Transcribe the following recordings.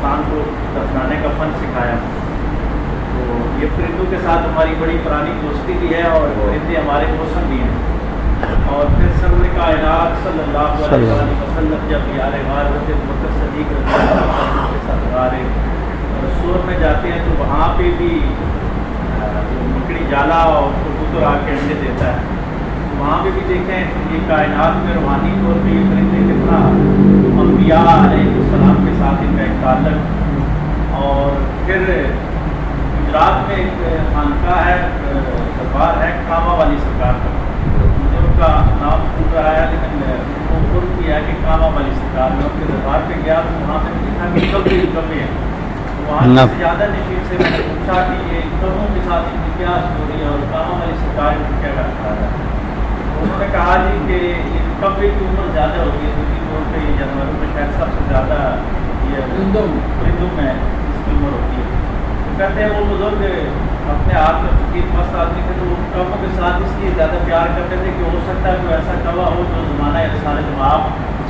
انسان کو دفنانے کا فن سکھایا. تو یہ پرندوں کے ساتھ ہماری بڑی پرانی دوستی بھی ہے اور پرندے ہمارے موسم بھی ہیں. اور پھر سرور کائنات صلی اللہ علیہ وسلم جب یار غار ہوتے بکر صدیق رضی اللہ عنہ کے ساتھ غار سور میں جاتے ہیں تو وہاں پہ بھی مکڑی جالا اور کبوتر آ کے انڈے دیتا ہے. وہاں پہ بھی دیکھیں یہ کائنات میں روحانی طور پہ یہ پرندے کتنا انبیاء علیہ السلام کے ساتھ ان کا ایک تعلق. اور پھر گجرات میں ایک خانقاہ ہے دربار ہے کاما والی سرکار کا. مجھے ان کا نام بھول رہا ہے لیکن وہ خود کیا ہے کہ کاما والی سرکار میں ان کے دربار پہ گیا تو وہاں سے دیکھا کہ کبھی ہیں. وہاں سے زیادہ نشیر سے میں نے پوچھا کہ یہ کبوں کے ساتھ ان کی کیا اسٹوری ہے اور کاما والی سرکار کو کیا کرتا ہے. انہوں نے کہا جی کہ کبے کی عمر زیادہ ہوتی ہے دوسری طور پہ یہ جانوروں میں شاید سب سے زیادہ یہ پرندوں میں اس کی عمر ہوتی ہے. تو کہتے ہیں وہ بزرگ اپنے آپ میں فقیر مست آدمی تھے تو وہ کبوں کے ساتھ اس لیے زیادہ پیار کرتے تھے کہ ہو سکتا ہے کوئی ایسا کوا ہو جو زمانہ رسالہ جماعت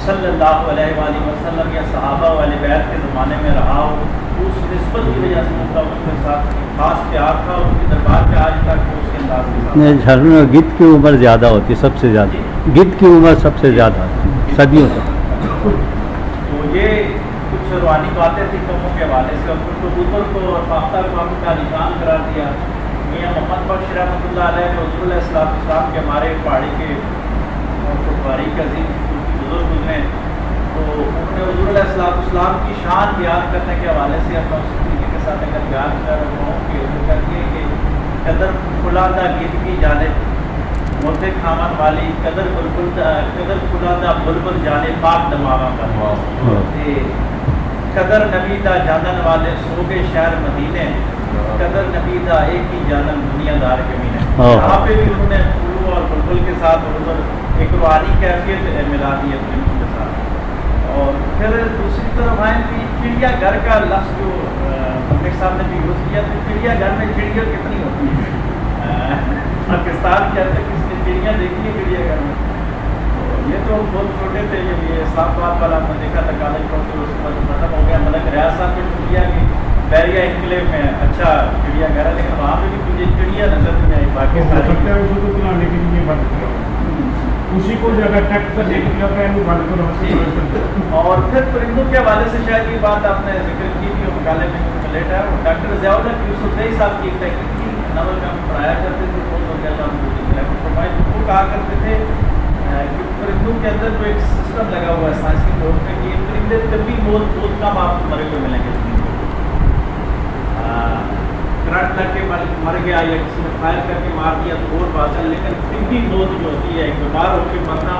صلی اللہ علیہ وآلہ وسلم یا صحابہ والے بیت کے زمانے میں رہا ہو. اس نسبت کی وجہ سے ان کا ان کے ساتھ خاص پیار تھا اور ان کے دربار پہ آج تک اس کے انداز کے ساتھ. جھرنے میں گدھ کی عمر زیادہ ہوتی ہے سب سے زیادہ. گدھ کی عمر سب سے زیادہ ہوتی ہے صدیوں تک. تو یہ کچھ روحانی باتیں تھیں قوموں کے حوالے سے. اور کبوتر کو اور فاختہ کو ہم کا نشان قرار دیا. میاں محمد بخش رحمۃ اللہ علیہ نے حضور علیہ السلام کے ہمارے پہاڑی کے باریک عظیم بزرگ گزرے. تو انہوں نے حضور علیہ السلام کی شان بیان کرنے کے حوالے سے اپنا اس طریقے کے ساتھ اگر بیان کر رہا ہوں کہ وہ کہتی ہے کہ قدر فلادہ گیت کی جانے موتے کھامن والی قدر فلادہ بلبل جانے پاک دماغا پر قدر نبی دا جانن والے سوگے شہر مدینے قدر نبی دا ایک ہی جانن دنیا دار کے مینے. یہاں پہ بھی انہوں نے پھولوں اور بلبل کے ساتھ ایک روحانی کیفیت ملا دی اپنے کے ساتھ. اور پھر دوسری طرف آئیں کہ چڑیا گھر کا لفظ جو میرے صاحب نے بھی یوز کیا تو چڑیا گھر میں چڑیا کتنی ہوتی ہے. پاکستان کے اندر کس نے چڑیاں دیکھی ہے چڑیا گھر میں؟ یہ تو بہت چھوٹے تھے جب یہ اسلام آباد والا ہم نے دیکھا تھا کالج پڑھتے اس کے بعد ختم ہو گیا. ملک ریاض صاحب نے چڑیا کی بیریا انکلیو میں اچھا چڑیا گھر ہے لیکن وہاں پہ بھی مجھے چڑیا نظر نہیں آئی. باقی اسی کو جگہ ٹیکٹ پر دیکھ لیا ہے وہ بند کرو. اور پھر پرندوں کے حوالے سے شاید یہ بات آپ نے ذکر کی تھی اور مقالے میں لیٹ ہے. ڈاکٹر ضیاء الحق یوسف زئی صاحب کی ایک تحقیقی ناول میں ہم پڑھایا کرتے تھے بہت فرمائش وہ کہا کرتے تھے کہ پرندوں کے اندر جو ایک سسٹم لگا ہوا ہے سائنسی طور پہ کہ پرندے طبی بہت کم آپ کو مرے ہوئے ملیں گے. کرنٹ لگ کے مر گیا یا کسی نے فائر کر کے مار دیا تو اور بات ہے لیکن طبی موت جو ہوتی ہے بیمار ہو کے مرنا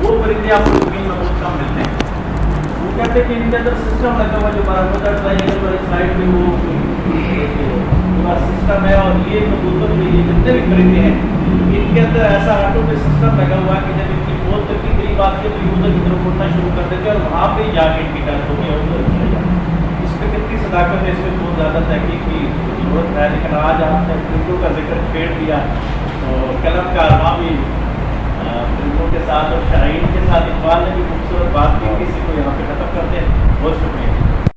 وہ پرندے آپ کو زمین میں بہت کم ملتے ہیں. وہ کہتے ہیں کہ ان کے اندر سسٹم لگا ہوا جو بارہ سائڈ میں وہ سسٹم ہے. اور یہ کبوتر جو یہ جتنے بھی پرندے ہیں ان کے اندر ایسا آٹو پہ سسٹم لگا ہوا ہے کہ جب ان کی موت کی قریب آتی ہے تو یہ ادھر کی طرف اڑنا شروع کر دیتے ہیں اور وہاں پہ جا کے ان کی ڈیتھ ہوگی. اور اس پہ کتنی صداقت ہے اس میں بہت زیادہ تحقیق کی ضرورت ہے. لیکن آج آپ نے پرندوں کا ذکر چھیڑ دیا تو قلم کا ارماں بھی پرندوں کے ساتھ اور شاعرین کے ساتھ اقبال نے بھی خوبصورت بات کی. کسی کو یہاں پہ ختم کرتے ہیں. بہت شکریہ.